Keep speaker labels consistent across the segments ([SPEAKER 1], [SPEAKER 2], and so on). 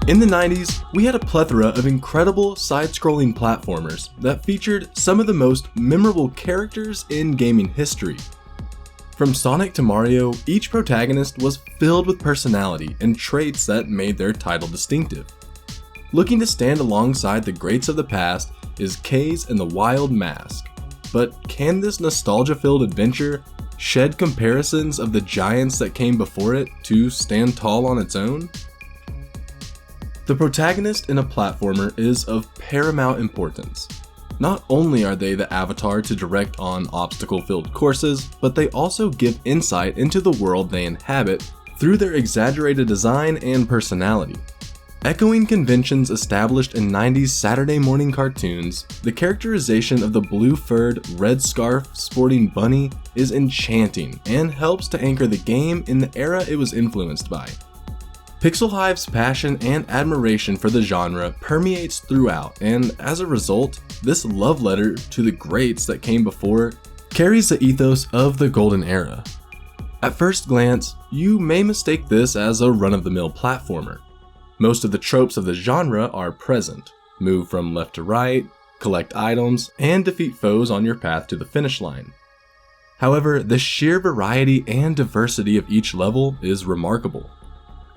[SPEAKER 1] In the 90s, we had a plethora of incredible side-scrolling platformers that featured some of the most memorable characters in gaming history. From Sonic to Mario, each protagonist was filled with personality and traits that made their title distinctive. Looking to stand alongside the greats of the past is Kaze and the Wild Mask. But can this nostalgia-filled adventure shed comparisons of the giants that came before it to stand tall on its own? The protagonist in a platformer is of paramount importance. Not only are they the avatar to direct on obstacle-filled courses, but they also give insight into the world they inhabit through their exaggerated design and personality. Echoing conventions established in 90s Saturday morning cartoons, the characterization of the blue-furred, red scarf sporting bunny is enchanting and helps to anchor the game in the era it was influenced by. Pixel Hive's passion and admiration for the genre permeates throughout, and as a result, this love letter to the greats that came before carries the ethos of the golden era. At first glance, you may mistake this as a run-of-the-mill platformer. Most of the tropes of the genre are present: move from left to right, collect items, and defeat foes on your path to the finish line. However, the sheer variety and diversity of each level is remarkable.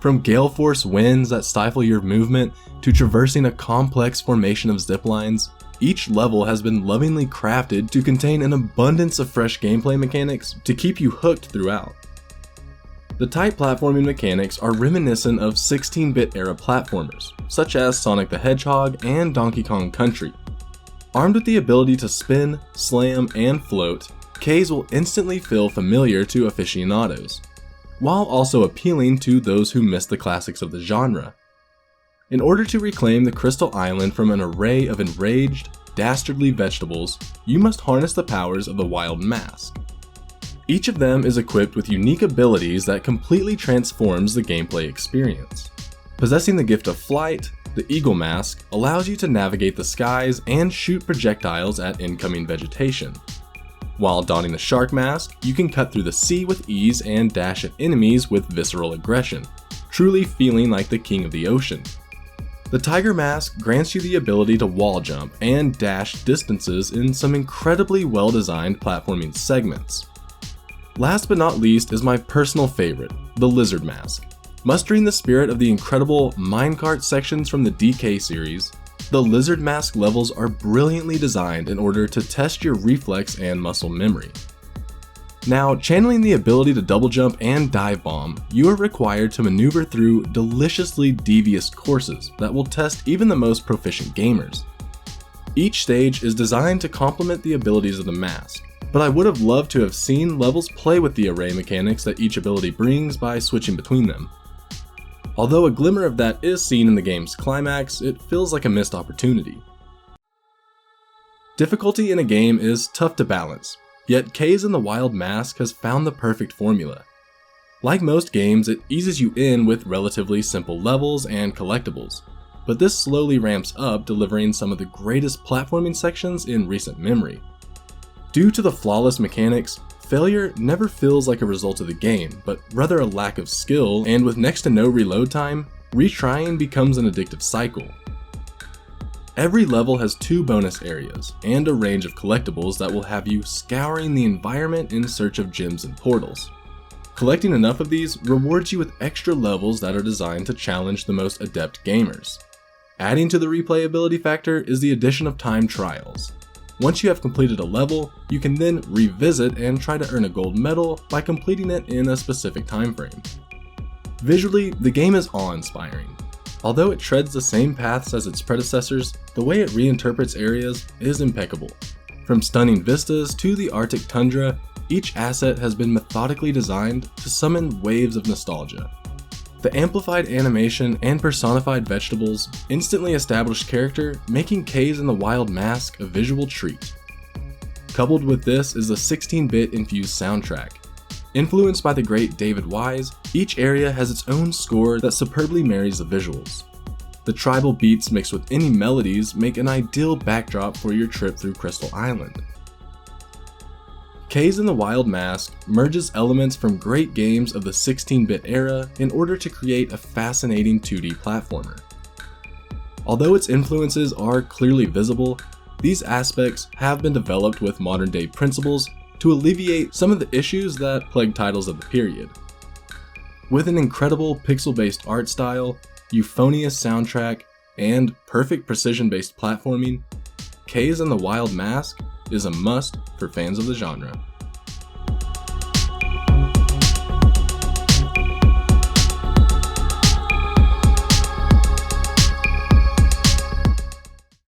[SPEAKER 1] From gale force winds that stifle your movement to traversing a complex formation of ziplines, each level has been lovingly crafted to contain an abundance of fresh gameplay mechanics to keep you hooked throughout. The tight platforming mechanics are reminiscent of 16-bit era platformers, such as Sonic the Hedgehog and Donkey Kong Country. Armed with the ability to spin, slam, and float, Kaze will instantly feel familiar to aficionados, while also appealing to those who miss the classics of the genre. In order to reclaim the Crystal Island from an array of enraged, dastardly vegetables, you must harness the powers of the Wild Mask. Each of them is equipped with unique abilities that completely transforms the gameplay experience. Possessing the gift of flight, the Eagle Mask allows you to navigate the skies and shoot projectiles at incoming vegetation. While donning the Shark Mask, you can cut through the sea with ease and dash at enemies with visceral aggression, truly feeling like the king of the ocean. The Tiger Mask grants you the ability to wall jump and dash distances in some incredibly well-designed platforming segments. Last but not least is my personal favorite, the Lizard Mask. Mustering the spirit of the incredible minecart sections from the DK series, the Lizard Mask levels are brilliantly designed in order to test your reflex and muscle memory. Now, channeling the ability to double jump and dive bomb, you are required to maneuver through deliciously devious courses that will test even the most proficient gamers. Each stage is designed to complement the abilities of the mask, but I would have loved to have seen levels play with the array mechanics that each ability brings by switching between them. Although a glimmer of that is seen in the game's climax, it feels like a missed opportunity. Difficulty in a game is tough to balance, yet Kaze and the Wild Mask has found the perfect formula. Like most games, it eases you in with relatively simple levels and collectibles, but this slowly ramps up, delivering some of the greatest platforming sections in recent memory. Due to the flawless mechanics, failure never feels like a result of the game, but rather a lack of skill, and with next to no reload time, retrying becomes an addictive cycle. Every level has 2 bonus areas, and a range of collectibles that will have you scouring the environment in search of gems and portals. Collecting enough of these rewards you with extra levels that are designed to challenge the most adept gamers. Adding to the replayability factor is the addition of time trials. Once you have completed a level, you can then revisit and try to earn a gold medal by completing it in a specific time frame. Visually, the game is awe-inspiring. Although it treads the same paths as its predecessors, the way it reinterprets areas is impeccable. From stunning vistas to the Arctic tundra, each asset has been methodically designed to summon waves of nostalgia. The amplified animation and personified vegetables instantly establish character, making Kaze and the Wild Mask a visual treat. Coupled with this is a 16-bit infused soundtrack. Influenced by the great David Wise, each area has its own score that superbly marries the visuals. The tribal beats mixed with any melodies make an ideal backdrop for your trip through Crystal Island. Kaze and the Wild Mask merges elements from great games of the 16-bit era in order to create a fascinating 2D platformer. Although its influences are clearly visible, these aspects have been developed with modern-day principles to alleviate some of the issues that plague titles of the period. With an incredible pixel-based art style, euphonious soundtrack, and perfect precision-based platforming, Kaze and the Wild Mask is a must for fans of the genre.